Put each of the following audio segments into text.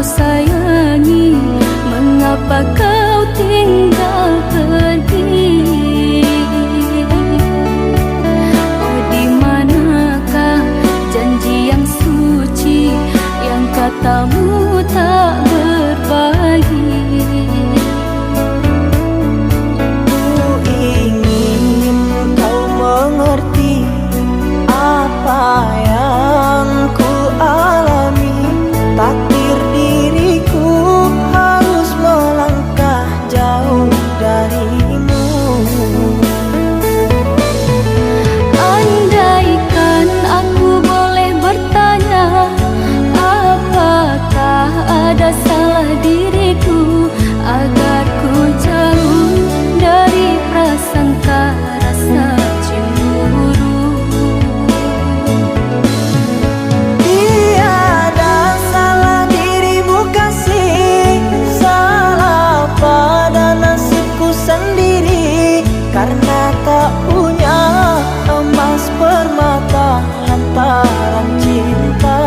sayangi, mengapa kau tinggal pergi? Oh, di manakah janji yang suci yang katamu tak berbagi? Ku ingin kau mengerti apa yang ku alami. Takdir diriku harus melangkah jauh darimu. Andaikan aku boleh bertanya, apakah ada salah diriku agar ku jauh dari prasangka rasa cemburu? Tiada salah dirimu kasih, salah pada nasibku sendiri. Karena tak punya emas permata lantaran cinta.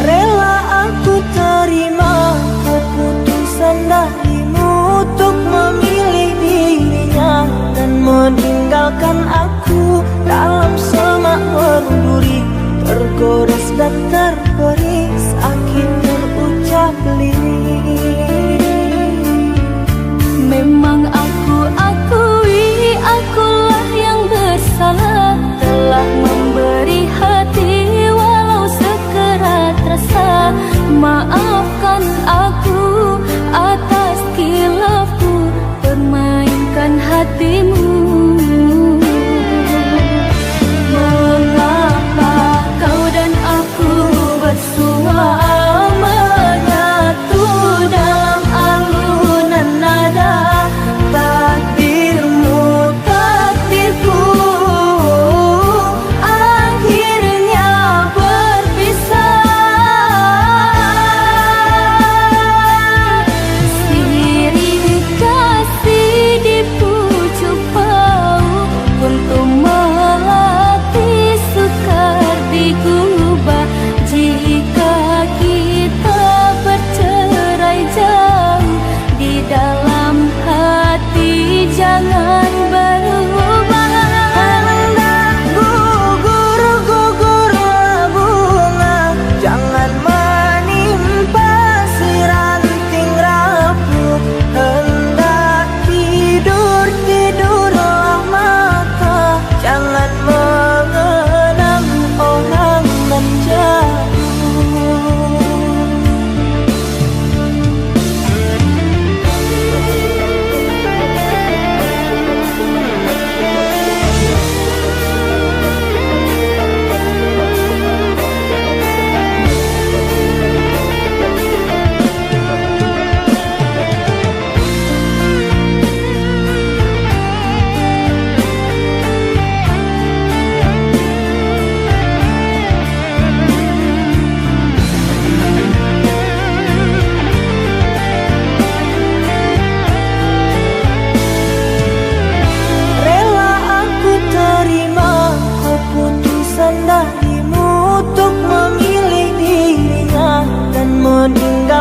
Rela aku terima keputusan darimu untuk memilih dirinya dan meninggalkan aku dalam semak berduri, tergores dan terberi sakit terucap lirik. Memang aku akui akulah yang bersalah, telah memberi hati walau sekerat rasa. Maafkan aku atas khilafku permainkan hatimu. Mengapa kau dan aku bersama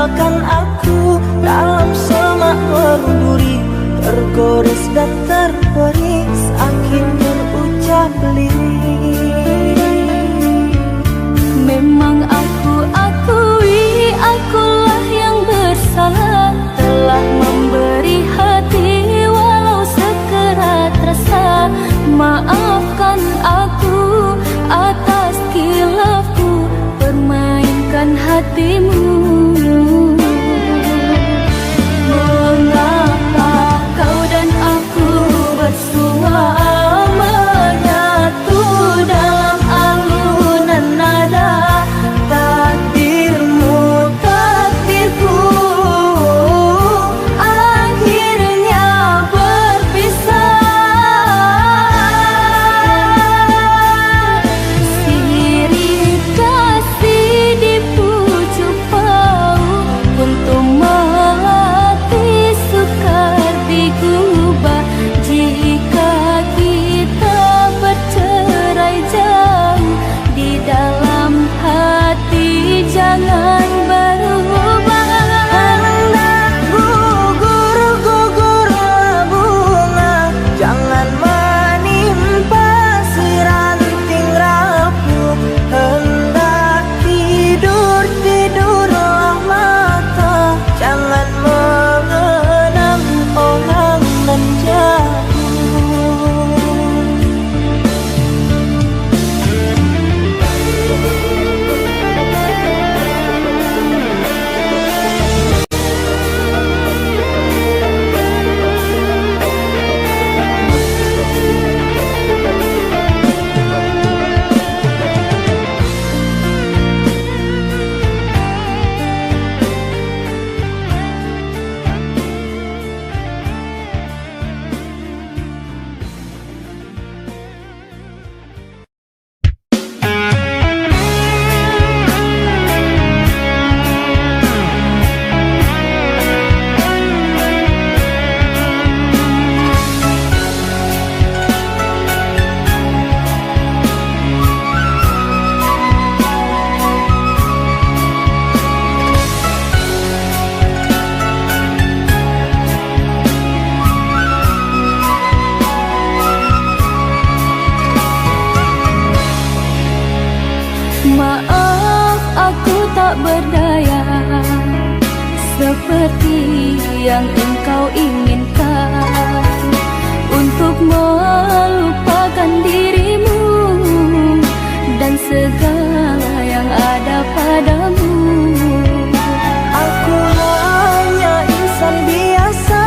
tinggalkan aku dalam semak berduri, tergores dan terbaris angin berucap lirik. Memang aku akui akulah yang bersalah, telah memberi hati walau sekerat rasa. Maafkan aku atas khilafku permainkan hatimu. Mengapa kau dan aku bersua menyatu dalam alunan nada? Takdirmu takdirku akhirnya berpisah. Sirih kasih di pucuk bau untuk melatih sukar digubah. Jika kita bercerai jauh, di dalam hati jangan berubah. Hendak gugur-gugurlah bunga, jangan menimpa si ranting rapuh. Hendak tidur-tidurlah mata, jangan mengenang orang nan jauh. Maaf aku tak berdaya seperti yang engkau inginkan, untuk melupakan dirimu dan segala yang ada padamu. Aku hanya insan biasa,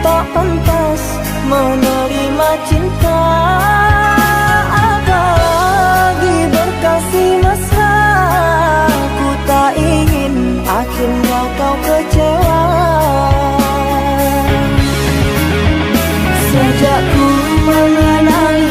tak pantas menerima cinta. Apalagi berkasih mesra, ku tak ingin akhirnya kau kecewa. Sejak ku mengenali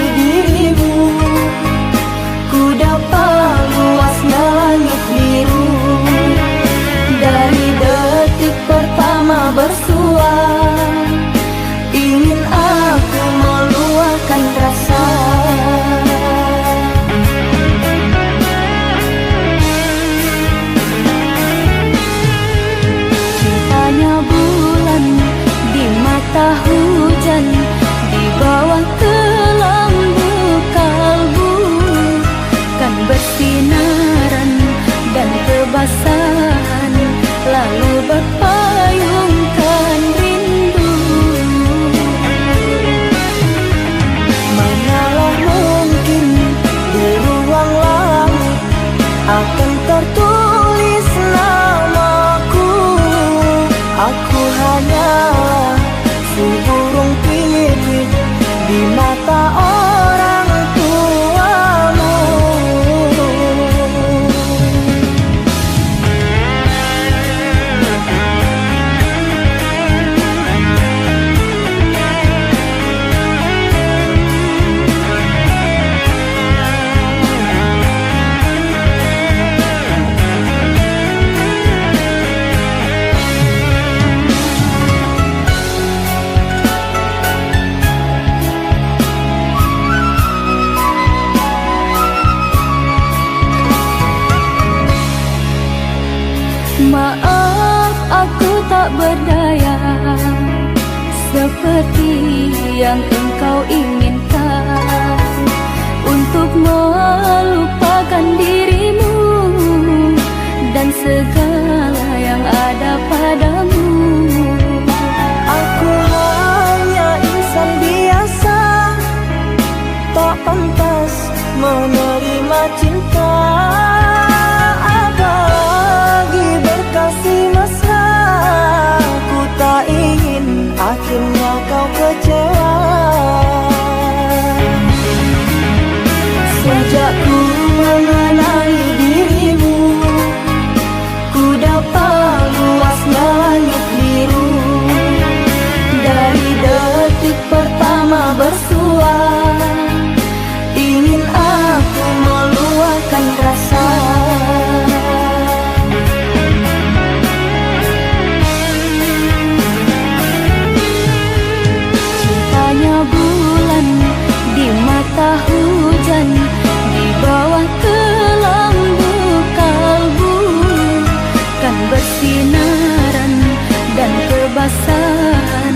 Maaf aku tak berdaya seperti yang engkau inginkan, untuk melupakan dirimu dan segala yang ada padamu. Aku hanya insan biasa, tak pantas menerima cinta. Apalagi berkasih mesra, ku tak ingin akhirnya kau kecewa. Sejak ku mengenali dirimu, ku dapat luasnya langit biru. Dari detik pertama bersua, ingin aku meluahkan rasa. Cintanya bulan di mata hujan, di bawah kelambu kalbu, kan bersinaran dan kebasahan,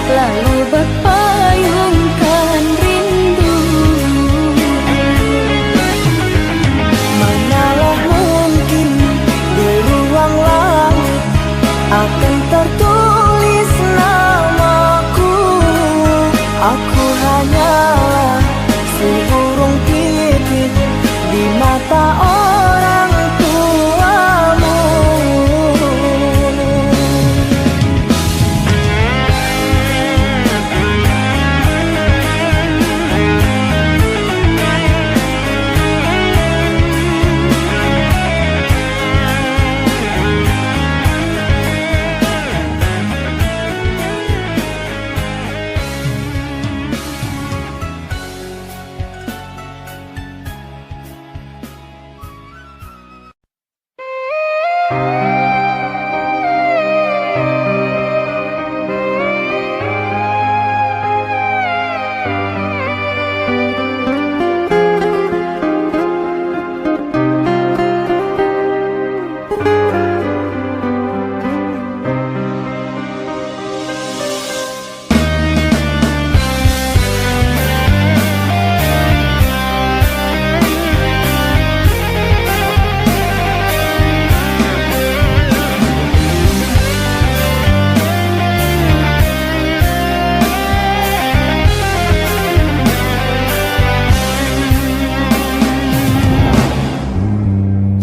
lalu berpayungkan rindu. Manalah mungkin di ruang langit akan tertulis namaku. Aku hanyalah si burung pipit di mata orang tuamu.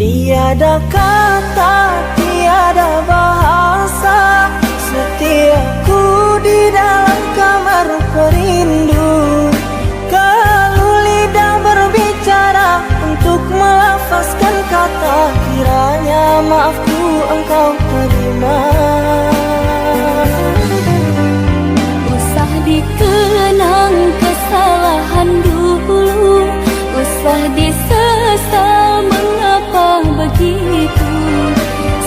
Tiada kata, tiada bahasa, setiaku di dalam kamar perindu. Kalau lidah berbicara untuk melafazkan kata, kiranya maafku engkau terima. Usah dikenang kesalahan dulu, usah disesal mengapa begitu.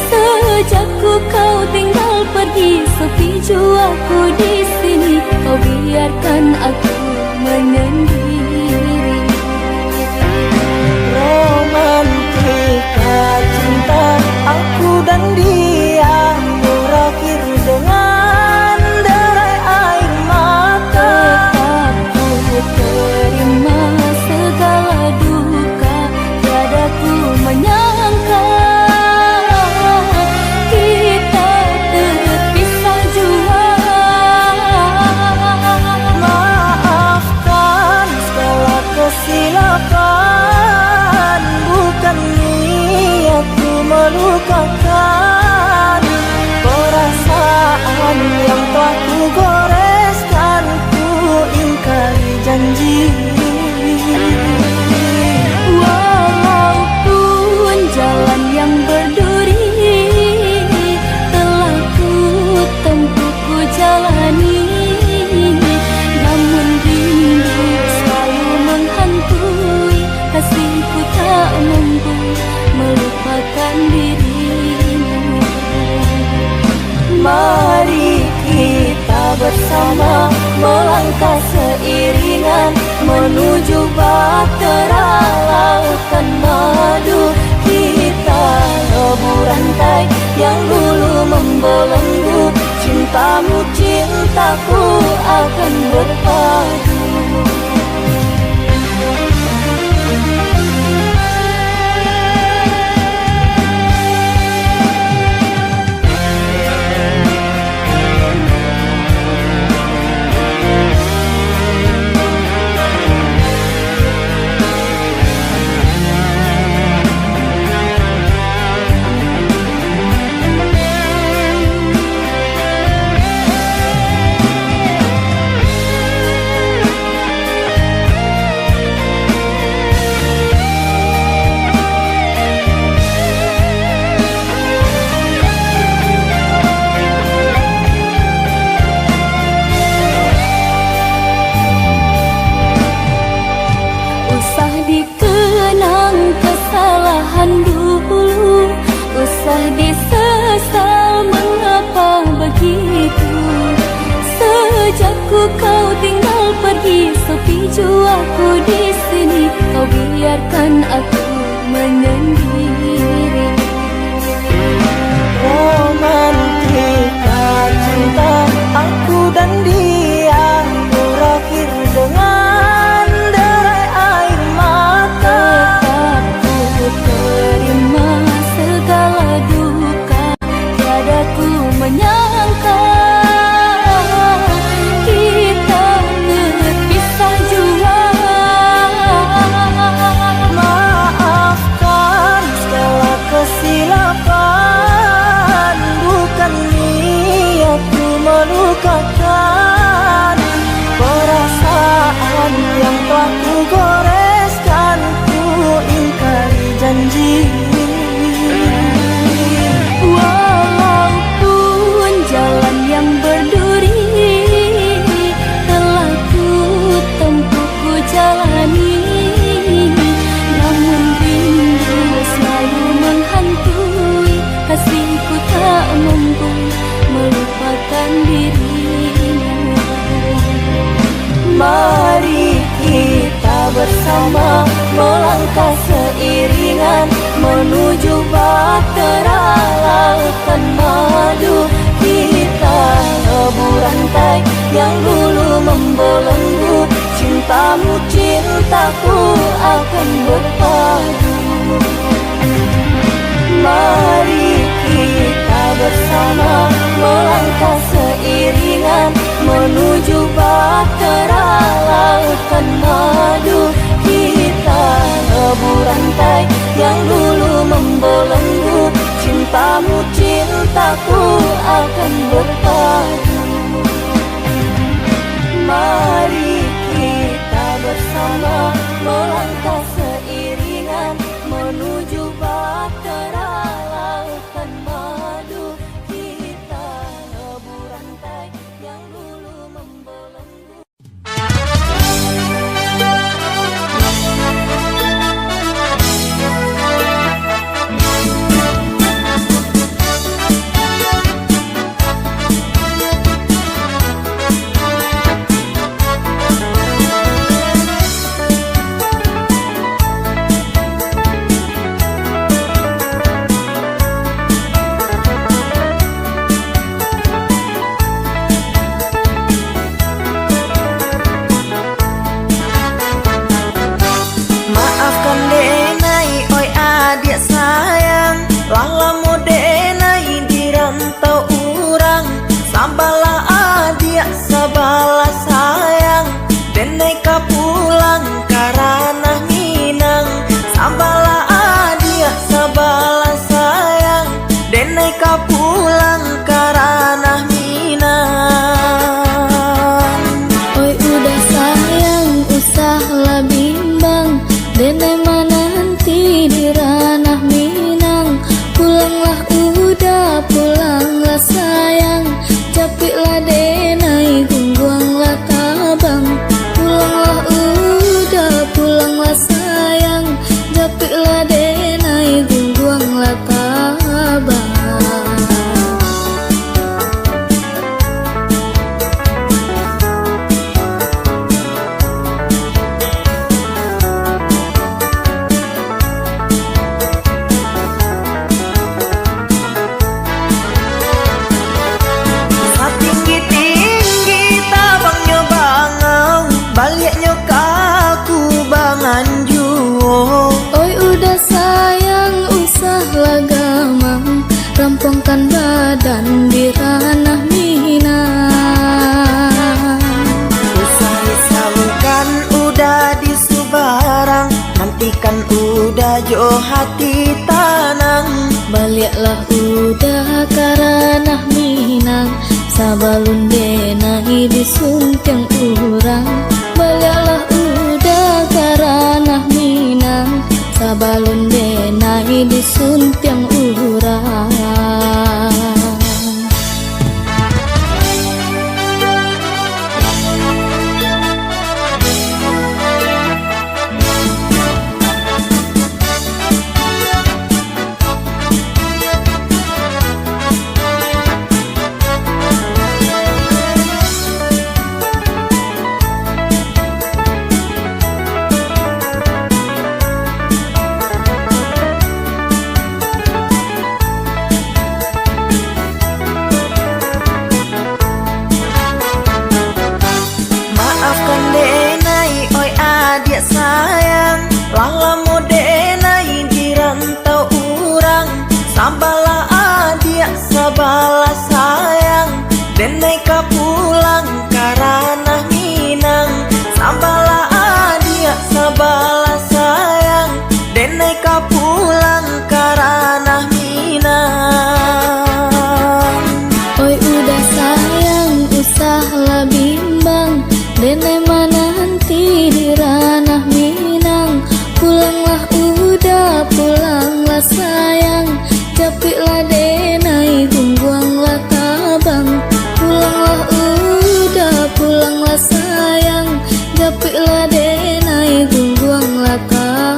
Sejak kau tinggal pergi, sepi jiwaku di sini. Kau biarkan aku menyendiri. Romantika cinta aku dan dia berakhir dengan derai air mata. Tetap ku terima segala duka, tiada ku menyangka kita terpisah jua. Maafkan segala kesilapan, bukan niatku melukakan. Perasaan yang telah ku goreskan, ku ingkari janji. Walaupun jalan yang berduri telah ku tempuh, ku jalani, namun rindu selalu menghantui. Kasihku tak mampu melupakan dirimu. Mari kita bersama melangkah seiringan menuju bahtera lautan madu. Kita rebur rantai yang lagi sepi jiwaku di sini, kau biarkan aku menyendiri. Romantika cinta aku dan dia berakhir dengan derai air mata. Tetap ku terima segala duka, tiada ku menyangka kita berpisah jua. Maafkan segala kesilapan, bukan niatku melukakan. Perasaan yang telah ku goreskan, ku ingkari janji. Walaupun jalan yang berduri telah ku tempuh ku jalani, namun rindu selalu menghantui, kasihku tak mampu melupakan dirimu. Mari kita bersama melangkah seiringan menuju bahtera lautan madu. Kita lebur rantai yang dulu membelenggu, cintamu cintaku akan berpadu. Mari kita bersama melangkah seiringan menuju bahtera lautan madu. Kita lebur rantai yang dulu membelenggu, cintamu cintaku akan berpadu. Mari kita bersama melangkah seiringan menuju bahtera lautan madu. Kita lebur rantai yang dulu membelenggu. Maafkan denai oi adik sayang, lalamu denai di rantau urang. Sabalah adik sabalah sayang, denai ka pulang karana Minang. Sabalah adik sabalah sayang, denai ka pulang karana Minang. Oi udah sayang, usahlah bimbang, denai menanti di ranah Minang. Pulanglah udah, pulanglah sayang, capiklah denai, gungguanglah tabang. Pulanglah udah, pulanglah sayang, capiklah denai, gungguanglah tabang. Tinggi-tinggi tabangnya bangau, baliknya kaku bangan juo. Oi udah sayang, usahlah gamang, rampungkan badan di ranah Minang. Usai salukan udah di Subarang, nantikan udah jo hati tanang. Baliklah udah karanah Minang, sabalun denai di suntiang urang. Baliklah udah karanah Minang, sabalun denai di suntiang urang. denai ka pulang karana Minang. Sabala adia sabala sayang, denai ka pulang karana Minang. Oi udah sayang, usahlah bimbang, denai menanti di ranah Minang. Pulanglah udah, pulanglah sayang, capiklah denai, gungguanglah tabang. Pulanglah udah, pulanglah sayang, capiklah denai, gungguanglah tabang.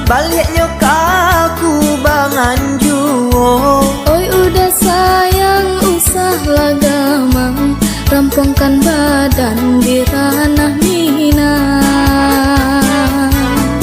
Baliknya kaku bangan juo. Oi udah sayang, usahlah gamang, rampungkan badan di ranah Minang.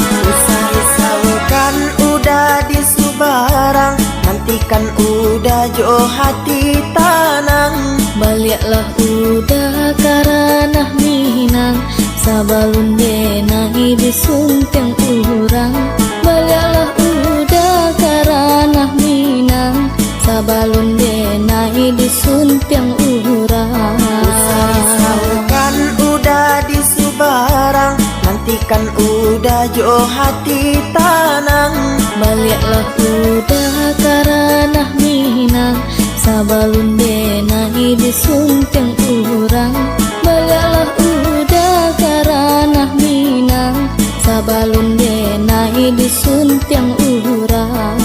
Usah risaukan udah di Subarang, nantikan udah jo hati tanang. Baliklah udah karana Minang, sabalun denai disunting urang. Baliklah udah karana Minang, sabalun denai disunting urang. Usah risaukan udah di Subarang, nantikan udah jo hati tanang. Baliklah udah karana Minang, sabalun denai disunting urang. Baliklah udah karana Minang, sabalun denai disunting urang.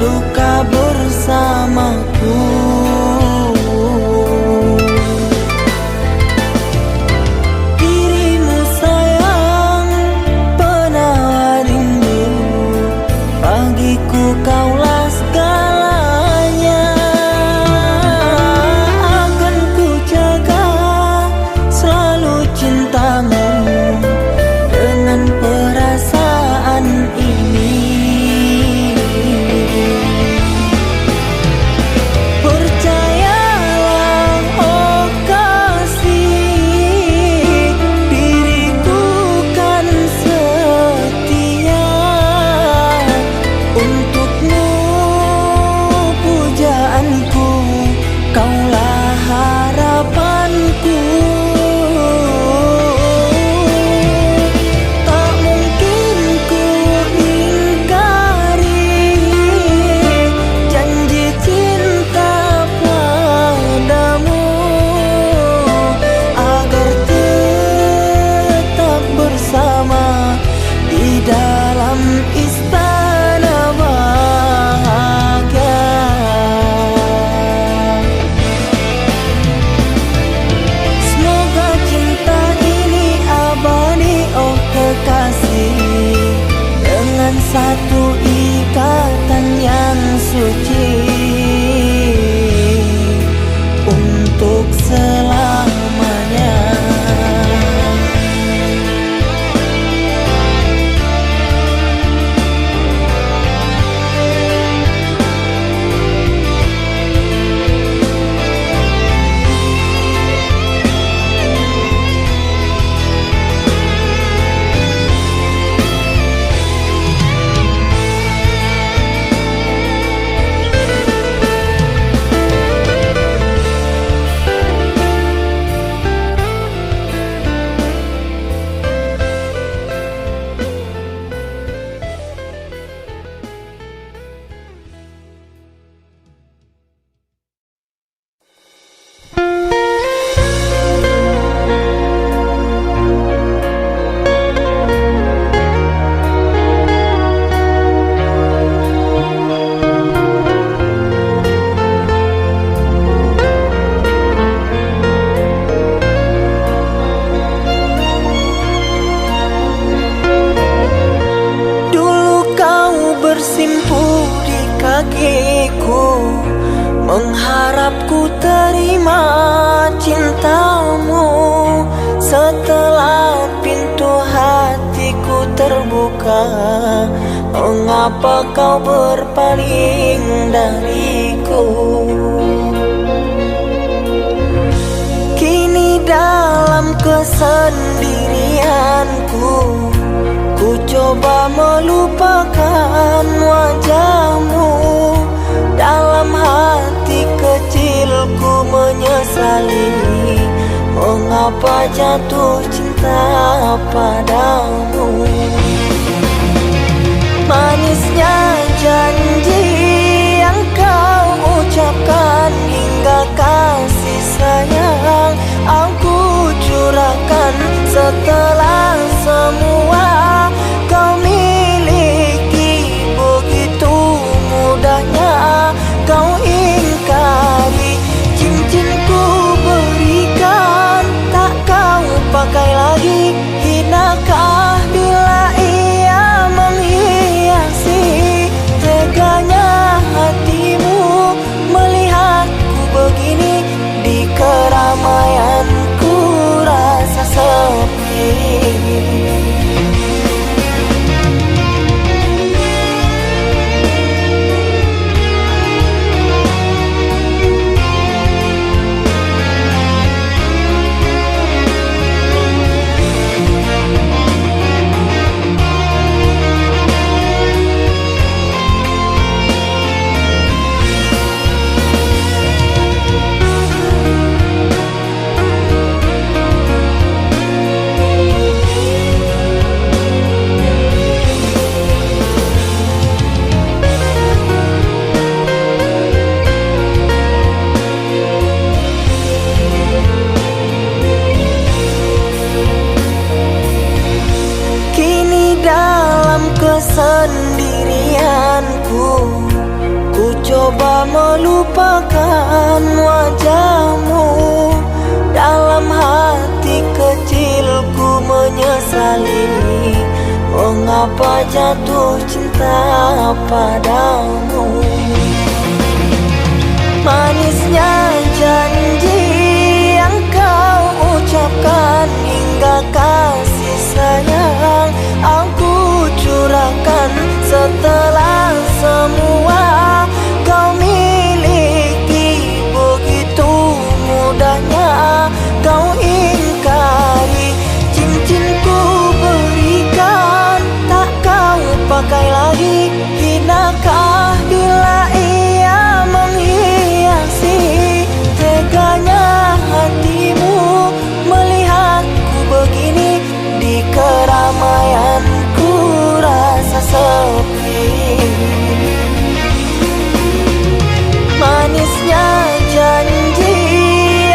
duka bersamaku. Dirimu sayang, penawar rindu, bagiku kaulah segalanya. Akan ku jaga selalu cintamu dengan perasaan ini. Percayalah oh kasih, diriku kan setia untukmu. Pujaanku, kaulah harapanku. Tak mungkin ku ingkari janji cinta padamu, agar tetap bersama di dalam istana bahagia. Semoga cinta ini abadi oh kekasih, dengan satu ikatan yang suci untuk selamanya. Dulu kau bersimpu di kakiku, mengharap ku terima cintamu. Setelah pintu hatiku terbuka, mengapa kau berpaling dariku? Kini dalam kesendirianku, ku coba melupakan wajahmu. Dalam hati kecilku menyesali, mengapa jatuh cinta padamu. Manisnya janji yang kau ucapkan, hingga kasih sayang aku curahkan. Setelah semua kau miliki, begitu mudahnya kau ingkari. Cincinku berikan, tak kau pakai lagi. Hinakah bila ia menghiasi, teganya melupakan wajahmu. Dalam hati kecilku menyesali mengapa jatuh cinta padamu. Manisnya janji yang kau ucapkan hingga kasih sayang aku curahkan. Setelah semua kau miliki, begitu mudahnya kau ingkari. Cincinku berikan, tak kau pakai lagi. Hinakah bila ia menghiasi? Teganya hatimu melihatku begini. Di keramaianku rasa sepi. Manisnya janji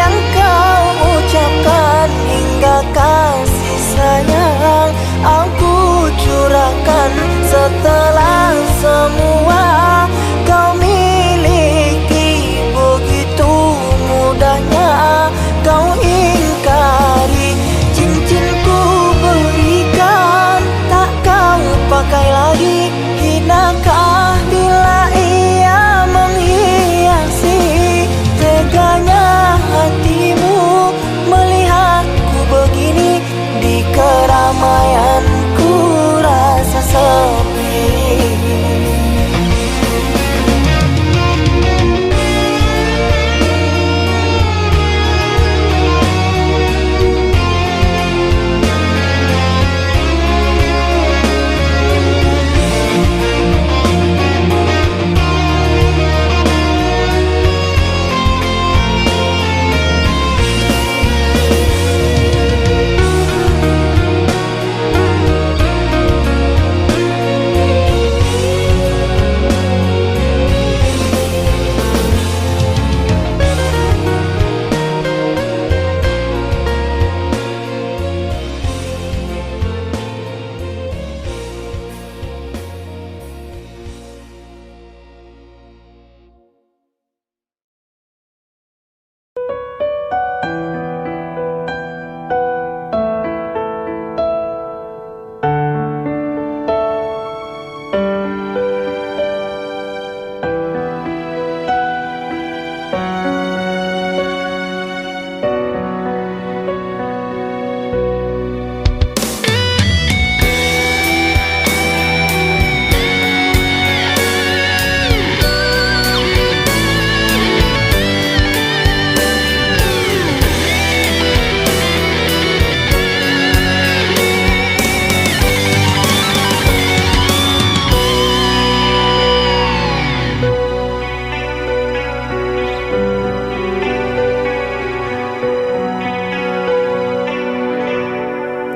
yang kau ucapkan hingga kasih sayang aku curahkan. Setelah semua kau miliki, begitu mudahnya kau ingkari. Cincinku berikan, tak kau pakai lagi. Hinakah bila ia menghiasi? Teganya hatimu melihatku begini. Di keramaianku rasa sepi.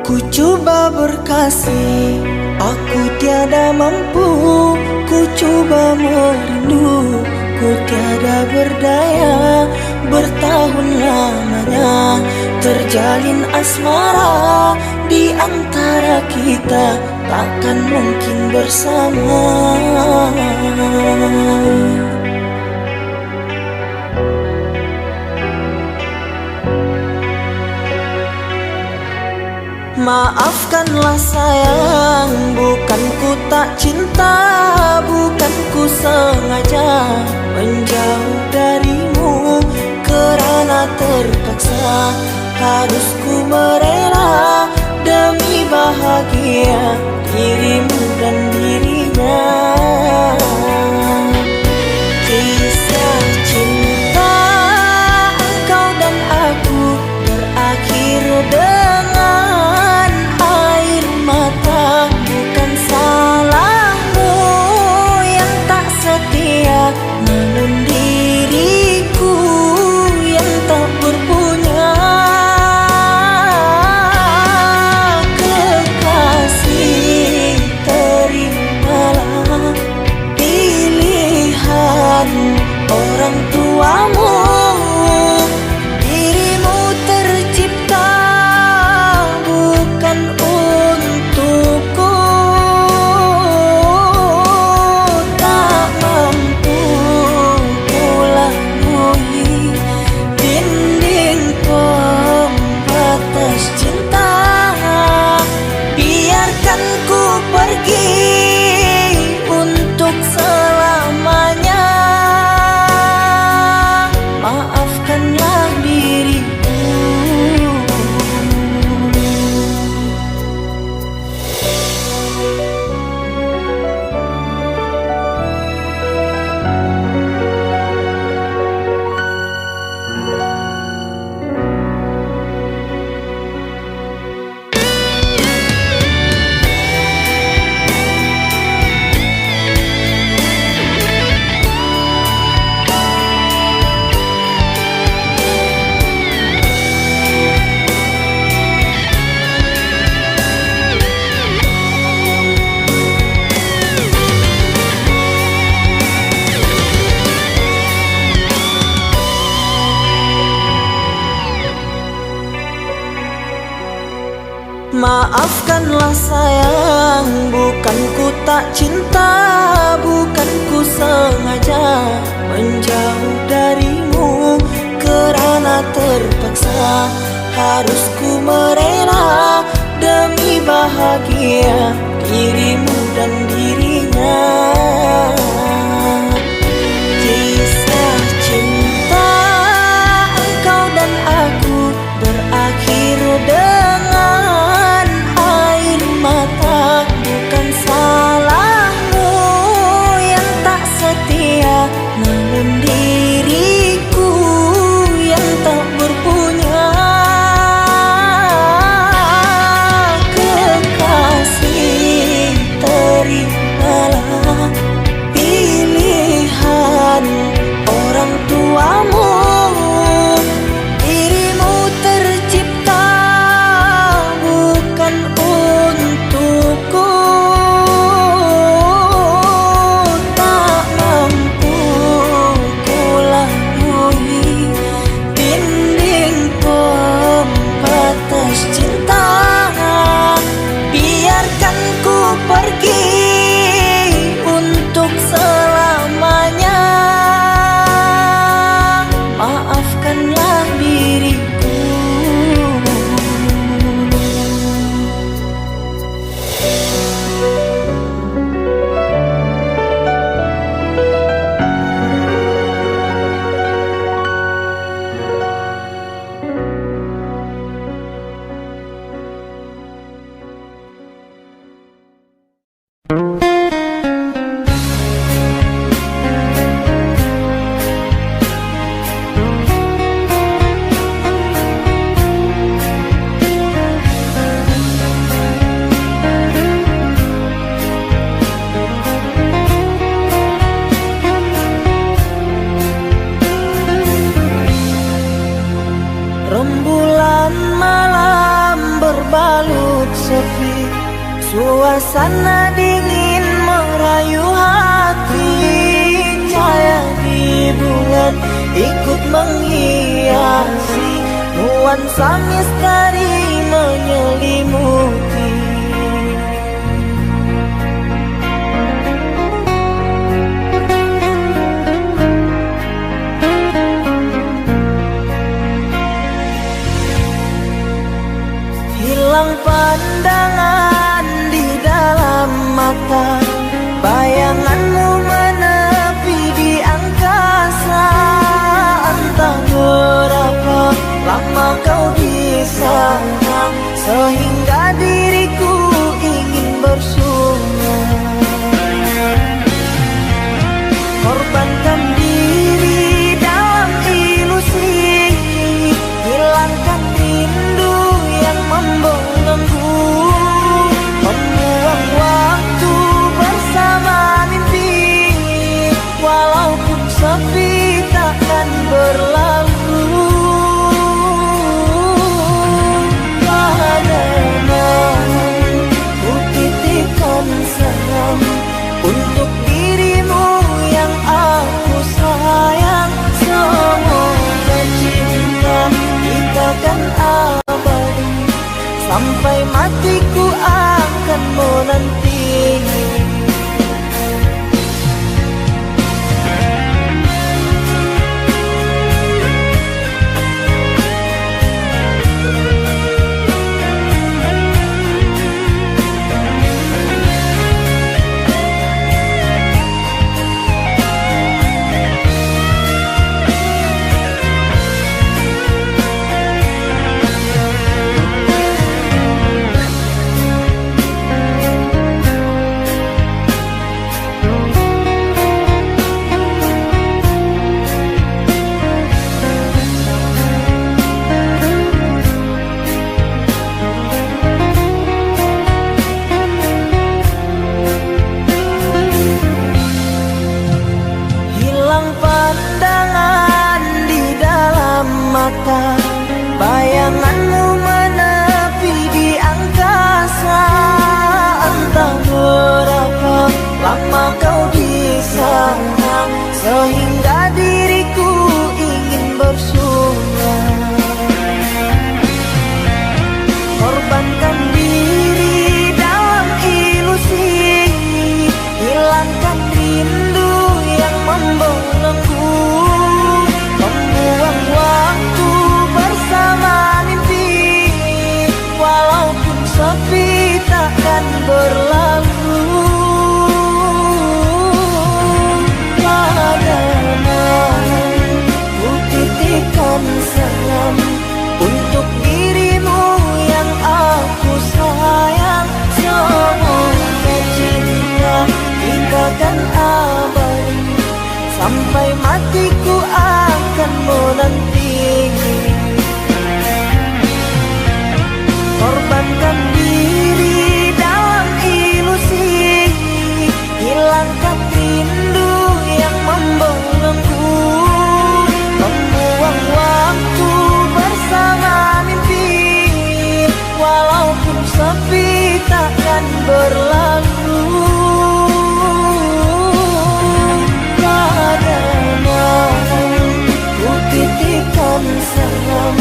Ku coba berkasih, aku tiada mampu. Ku coba merindu, ku tiada berdaya. Bertahun lamanya terjalin asmara. Di antara kita takkan mungkin bersama. Maafkanlah sayang, bukan ku tak cinta, bukan ku sengaja menjauh darimu. Kerana terpaksa harus ku merela demi bahagia dirimu dan dirinya. Kisah cinta engkau dan aku berakhir dengan air mata. Bukan salahmu yang tak setia, namun diriku yang tak berpunya. Kekasih, terimalah Maafkanlah sayang, bukan ku tak cinta, bukan ku sengaja menjauh darimu, kerana terpaksa harus ku merela demi bahagia dirimu dan dirinya. Kisah cinta engkau dan aku berakhir dengan air mata. Bukan salahmu yang tak setia, namun diriku yang tak berpunya. Kekasih, terimalah pilihan orang tuamu. Dirimu tercipta bukan untukku. Tak mampu ku lalui dinding pembatas cinta. Biarkan ku pergi untuk selamanya. Maafkanlah diriku. Rembulan malam berbalut sepi, suasana dingin merayu hati. Cahaya di bulan ikut menghiasi, nuansa misteri menyelimuti. Hilang pandangan di dalam mata, bayanganmu menepi di angkasa. Entah berapa lama kau di sana, sehingga diriku ingin bersunat. Korbankan diri dalam ilusi, hilangkan rindu yang membelenggu, membuang waktu bersama mimpi. Walaupun sepi takkan berlalu. Padamu ku titipkan salam untuk dirimu yang aku sayang. Semoga cinta kita kan abadi, sampai matiku akan menanti. mata, bayanganmu menepi di angkasa. Entah berapa lama kau di sana, sehingga diriku ingin bersuara. Korbankan diri membelenggu, membuang waktu bersama mimpi. Walaupun sepi takkan berlalu. Padahal ku titipkan salam untuk dirimu yang aku sayang. Semoga cinta kita kan abadi, sampai matiku akan menanti. Korbankan diri dalam ilusi, hilangkan rindu yang membelenggu, membuang waktu bersama mimpi. Walaupun sepi takkan berlalu. Padahal ku titipkan salam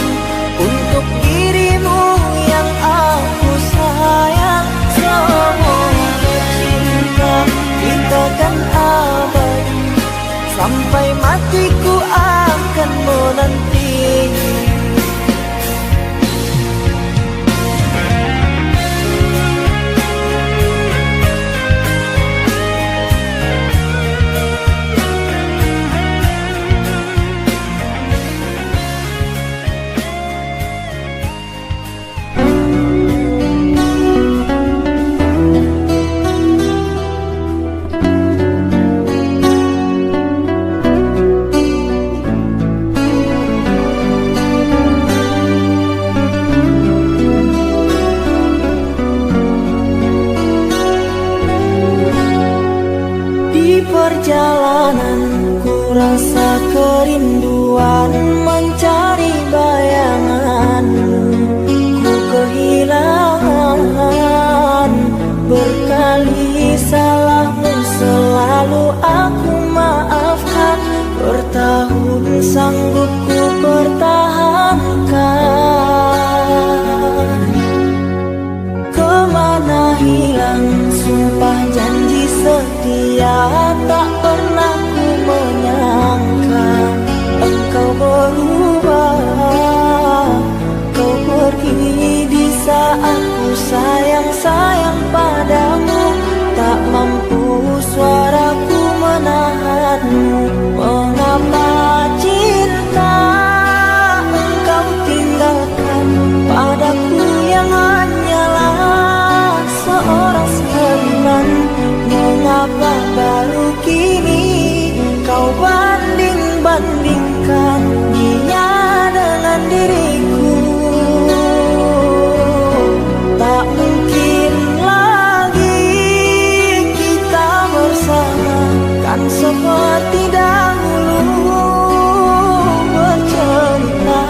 untuk dirimu yang aku sayang. Semoga cinta kita kan abadi, sampai matiku akan menanti. Perjalanan ku rasa kerinduan, mencari bayanganmu ku kehilangan. Berkali salahmu selalu aku maafkan, bertahun sanggup ku pertahankan. Kemana hilang sumpah janji setia, tak pernah ku menyangka engkau berubah. Kau pergi di saat ku sayang-sayang padamu, tak mampu suaraku menahanmu. Mengapa cinta engkau tinggalkan padaku yang hanyalah seorang seniman? Mengapa baru kini kau banding-bandingkan dia dengan diriku? Tak mungkin lagi kita bersama, kan seperti dahulu bercerita.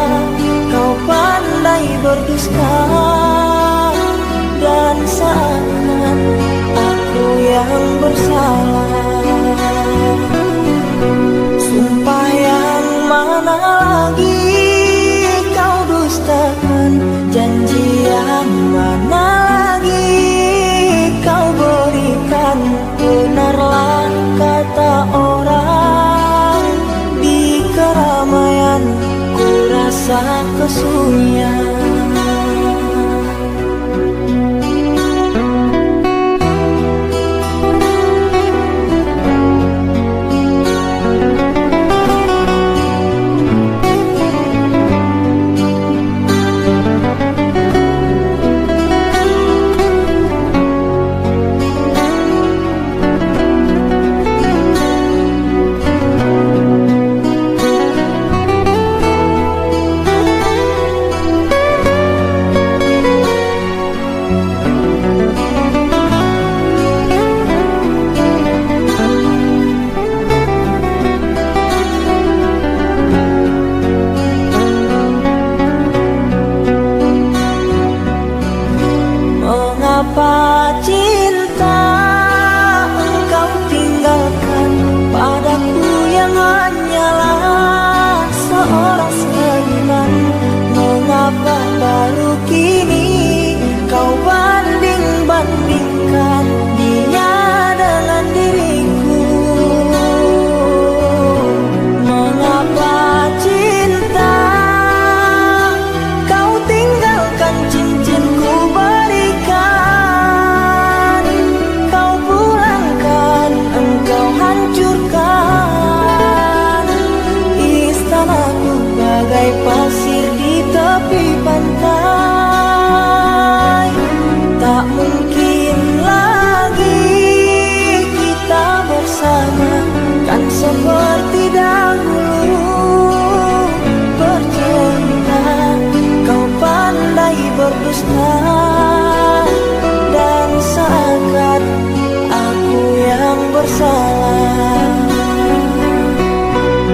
Kau pandai berdusta dan seakan aku yang bersalah. Sumpah yang mana lagi kau dustakan, janji yang mana lagi kau berikan. Benarlah kata orang, di keramaian ku rasa kesunyian.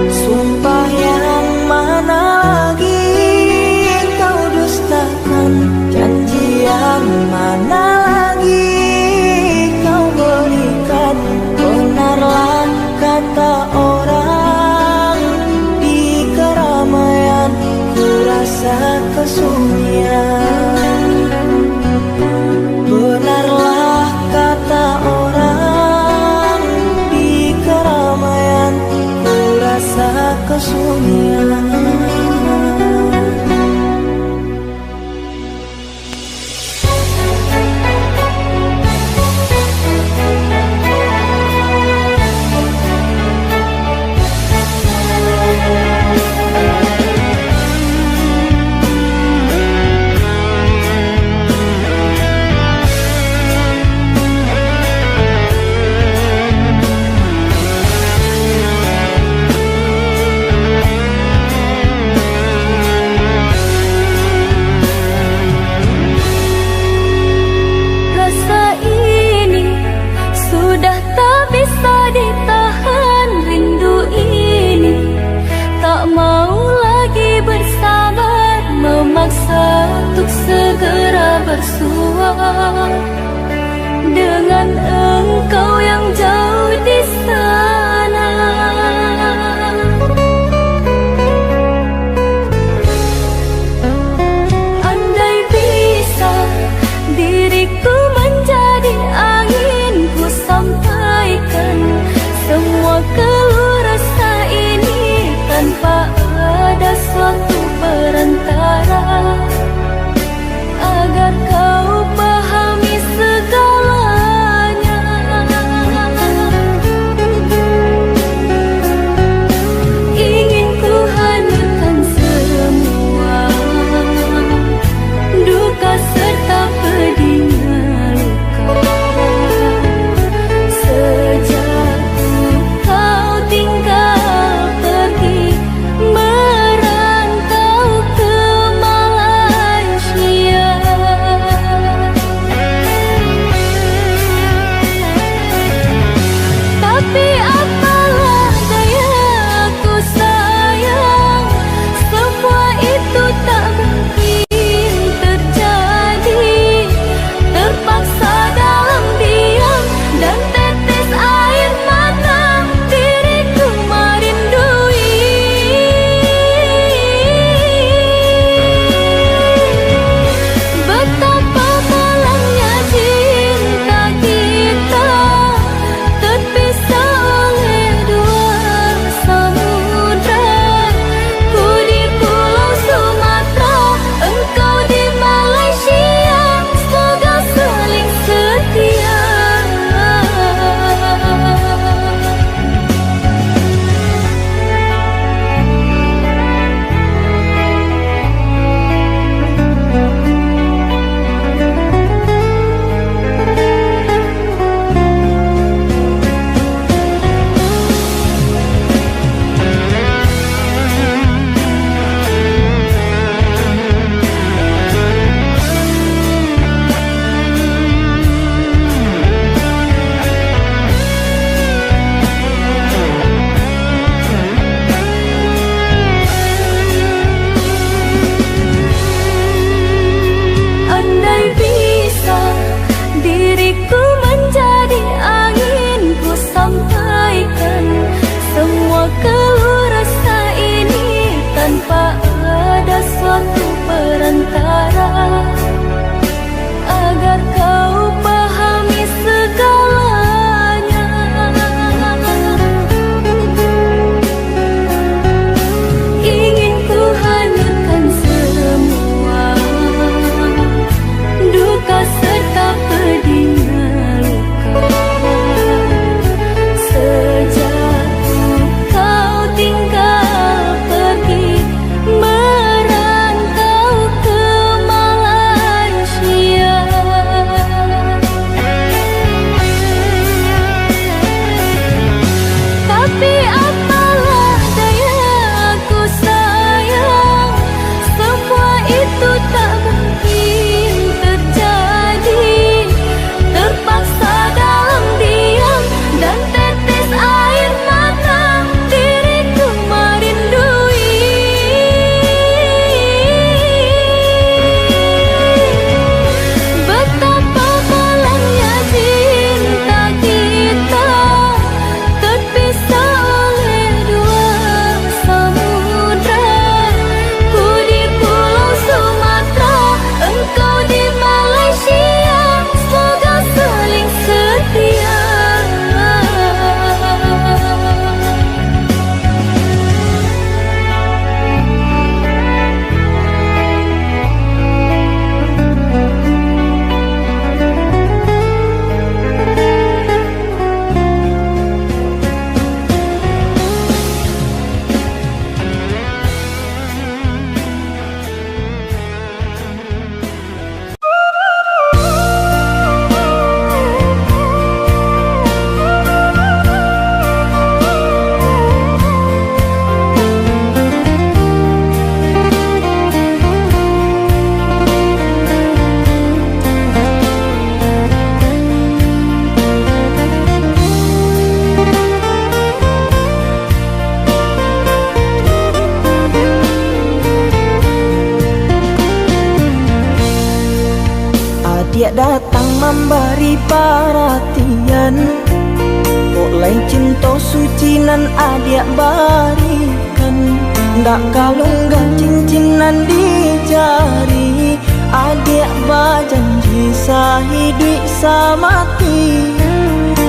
Sumpah yang mana lagi kau dustakan, janji yang mana lagi kau berikan. Benarlah kata orang, di keramaian ku rasa kesunyian. Benarlah kata orang, di keramaian ku rasa kesunyian. Adik datang memberi perhatian, oleh cinta suci nan adik berikan. Ndak kalunggan cincinan di jari, adik berjanji sehidup semati.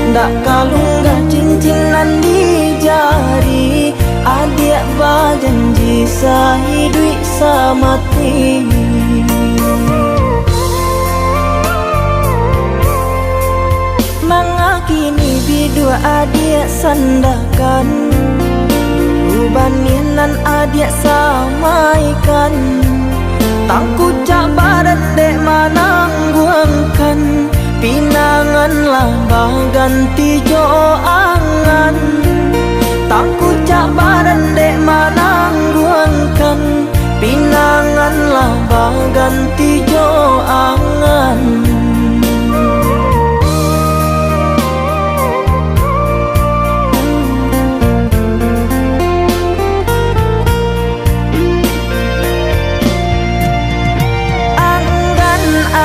Ndak kalunggan cincinan di jari, adik berjanji sehidup semati. Mengakini bidua adik sandakan, ubaninan adik samaikan. Tangku cabaran dek manangguangkan, pinangan lambang ganti jo angan. Tangku cabaran dek manangguangkan, pinangan lambang ganti jo angan.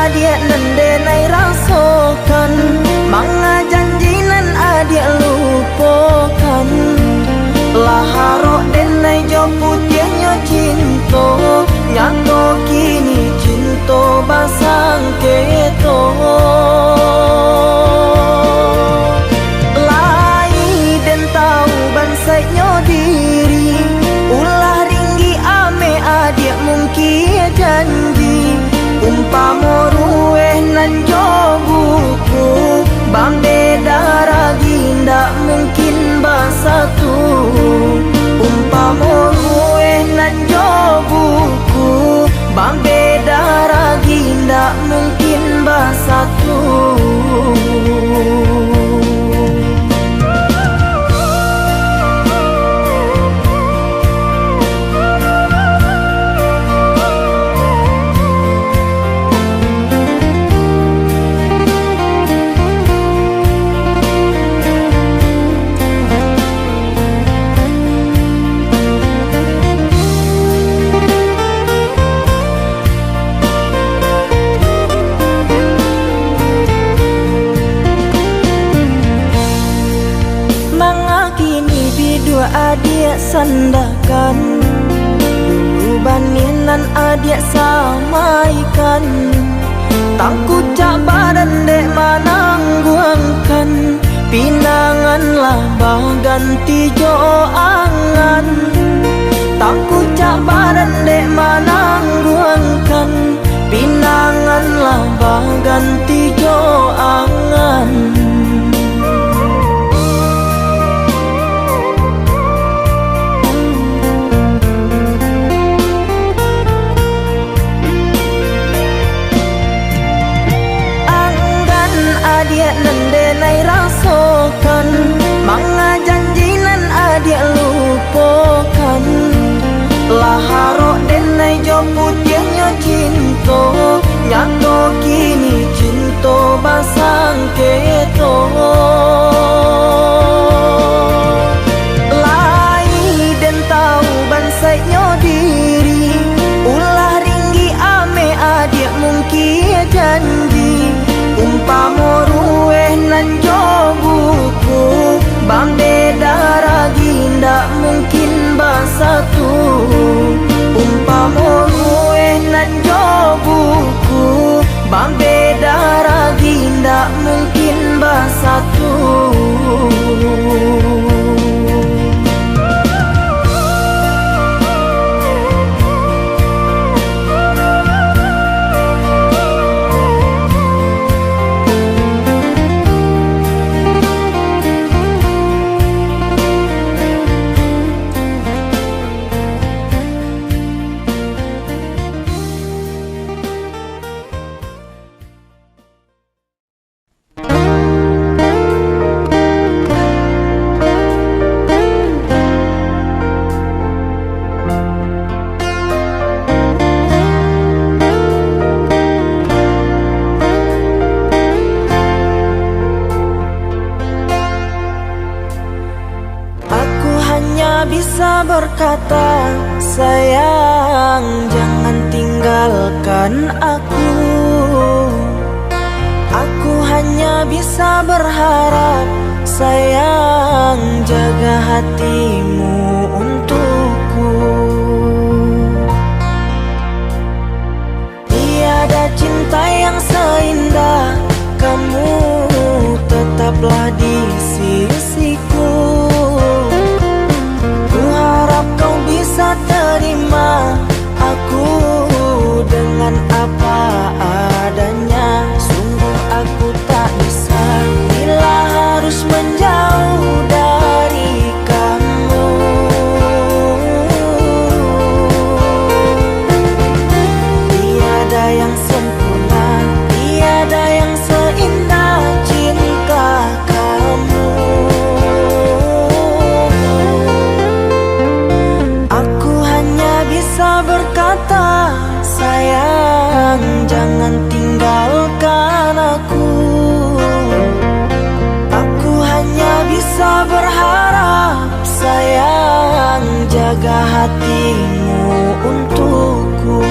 Adik nendenai rasakan, manga janjinan adik lupakan. Laharok denai jo putihnya cinta, nyato kini cinta basang keto. Lai den tahu bansainya diri, ulah ringgi ame adik mungkin janji. Umpama rueh nan jo buku, bambeda ragi ndak mungkin basatu. Umpama rueh nan jo buku, bambeda ragi ndak mungkin basatu. Adik sandakan, ubaninan adik samaikan. Tangku cabaran dek manangguangkan, pinangan lambang ganti jo angan. Tangku cabaran dek manangguangkan, pinangan lambang ganti jo angan. Adik nendenai rasakan, manga janjinan adik lupakan. Laharok denai jo putihnya cinta, nyato kini cinta basang keto. Lai den tahu bansainya diri, ulah ringgi ame adik mungkin janji. Umpama rueh nan jo buku, bambeda ragi ndak mungkin basatu. Umpama rueh nan jo buku, bambeda ragi ndak mungkin basatu. Bisa berkata sayang, jangan tinggalkan aku. hanya bisa berharap, sayang, jaga hatimu untukku. Tiada cinta yang seindah kamu, tetaplah di sisiku. Ku harap kau bisa terima aku dengan apa adanya. Sungguh aku tak bisa bila harus menjauh dari kamu. Tiada yang sempurna, tiada yang seindah cinta kamu. Aku hanya bisa berkata, sayang, jangan tinggalkan aku. Aku hanya bisa berharap, sayang, jaga hatimu untukku.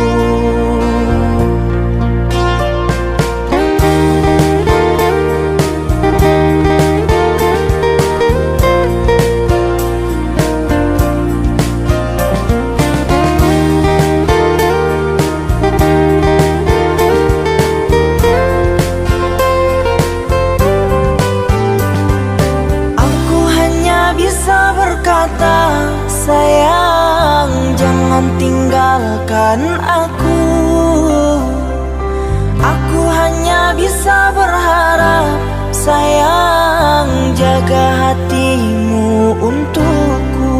Sayang, jangan tinggalkan aku. Aku hanya bisa berharap, sayang, jaga hatimu untukku.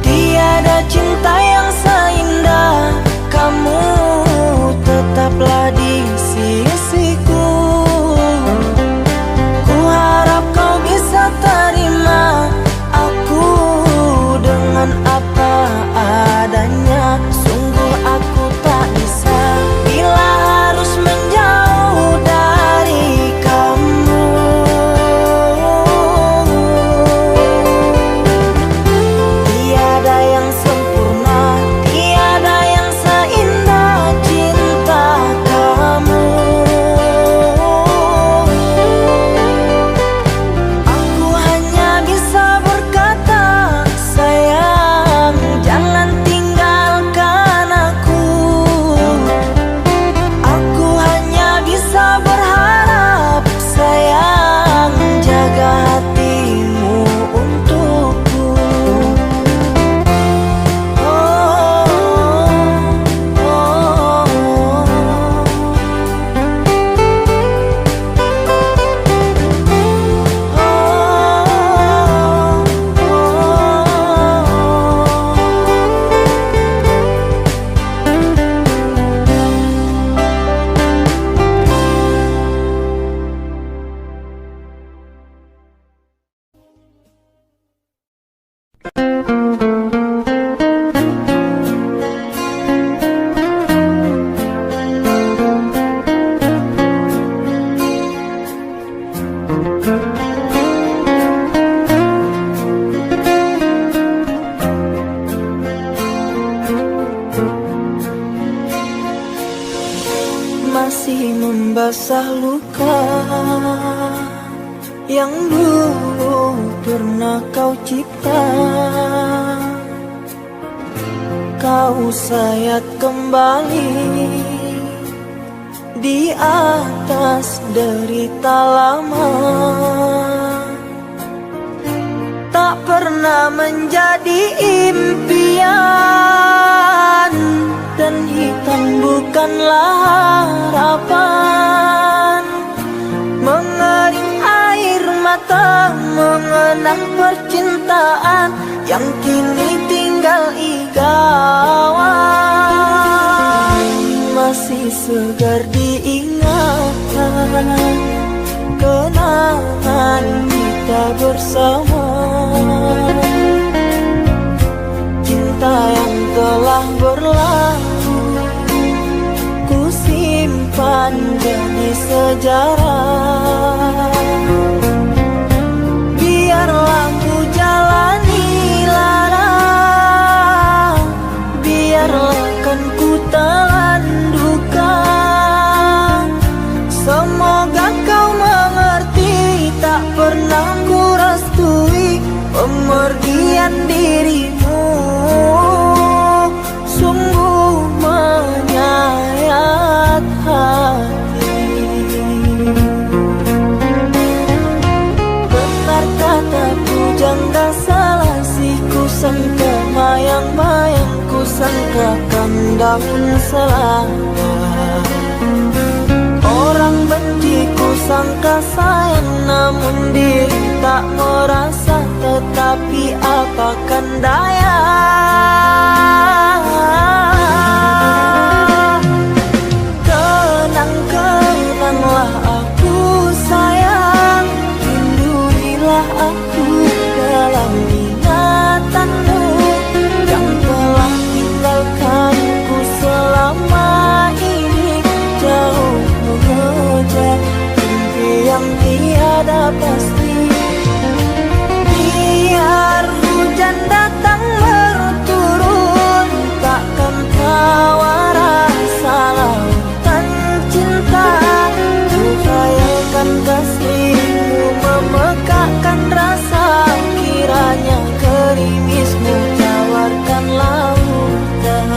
Tiada cinta yang seindah kamu, tetaplah di sisiku. Terima aku dengan apa adanya. Sungguh aku tak bisa bila harus menjauh dari kamu. Tiada yang sempurna, tiada yang seindah cinta kamu. Masih membasah luka yang dulu pernah kau cipta. Kau sayat kembali di atas derita lama. Tak pernah menjadi impian, dan hitam bukanlah harapan. Mengering air mata mengenang percintaan yang kini tinggal igauan. Masih segar diingatan kenangan kita bersama. Cinta yang telah berlalu ku simpan jadi sejarah. Biarlah ku jalani lara, biarlah kan ku telan duka. dengan dirimu, sungguh menyayat hati. Benar kata pujangga selasih, ku sangka mayang-mayang, ku sangkakan daun selada. Orang benci ku sangka sayang, namun diri tak merasa. Tetapi apakan daya, kenang-kenanglah aku sayang, lindungilah aku dalam ingatanmu yang telah tinggalkanku selama ini, jauh mengejar mimpi yang tiada pasti. Biar hujan datang berturun, takkan tawa rasa lautan cinta. Ku khayalkan kasihmu memekakkan rasa, kiranya gerimismu tawarkan lautan.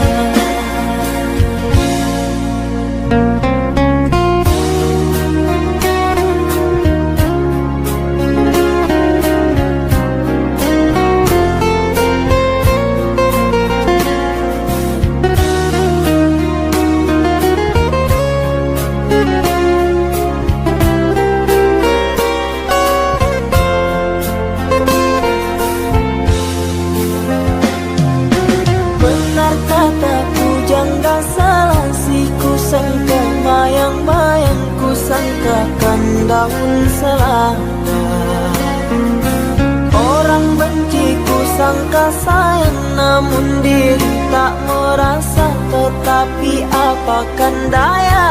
Benar kata pujangga selasih, ku sangka mayang-mayang, ku sangkakan daun selada. Orang benci ku sangka sayang, namun diri tak merasa. Tetapi apakan daya,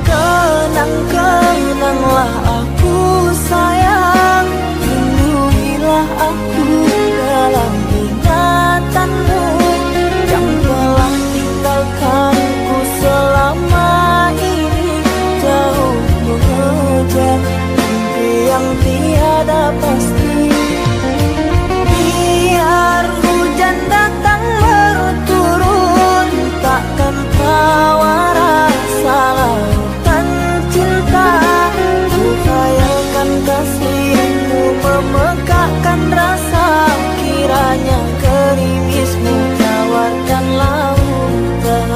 kenang-kenanglah aku sayang, lindungilah aku dalam ingatanmu yang telah tinggalkanku selama ini, jauh mengejar mimpi yang tiada pasti. Biar hujan datang berturun, takkan tawa rasa lautan cinta. Ku khayalkan kasihmu memekakkan rasa, kiranya gerimismu tawarkan lautan.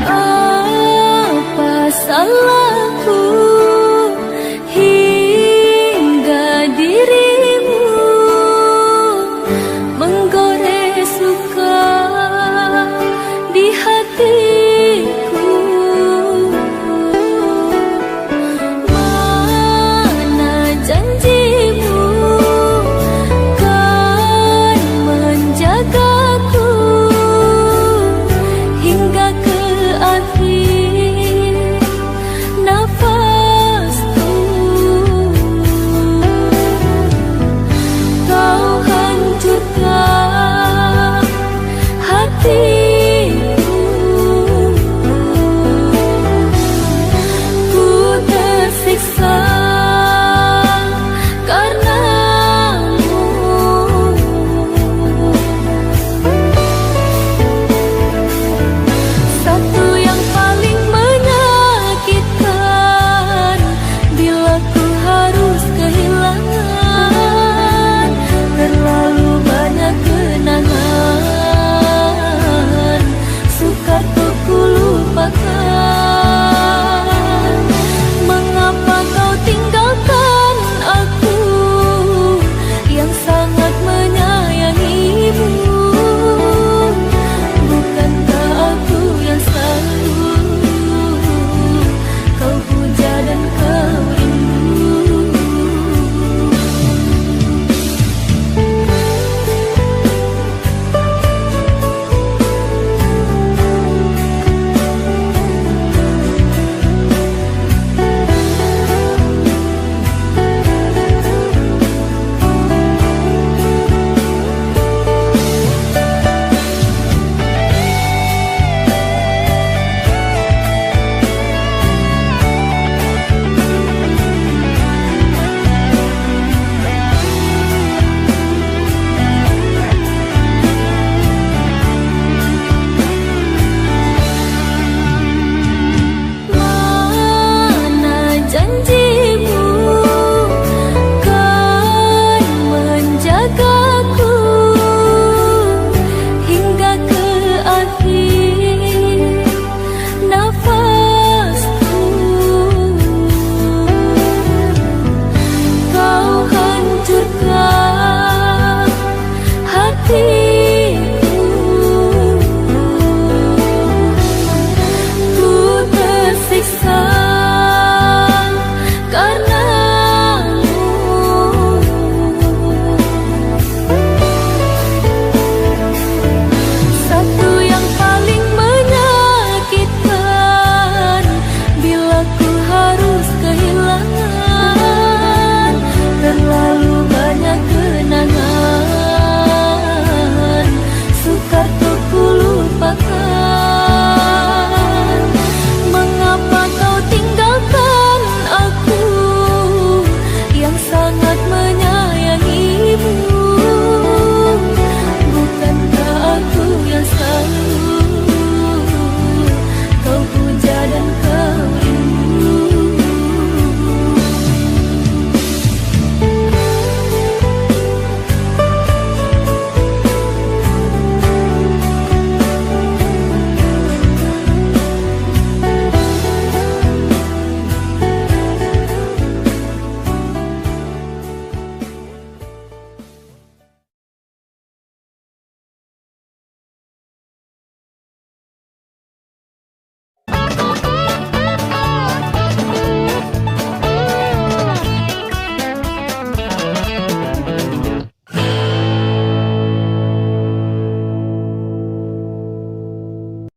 Apa salah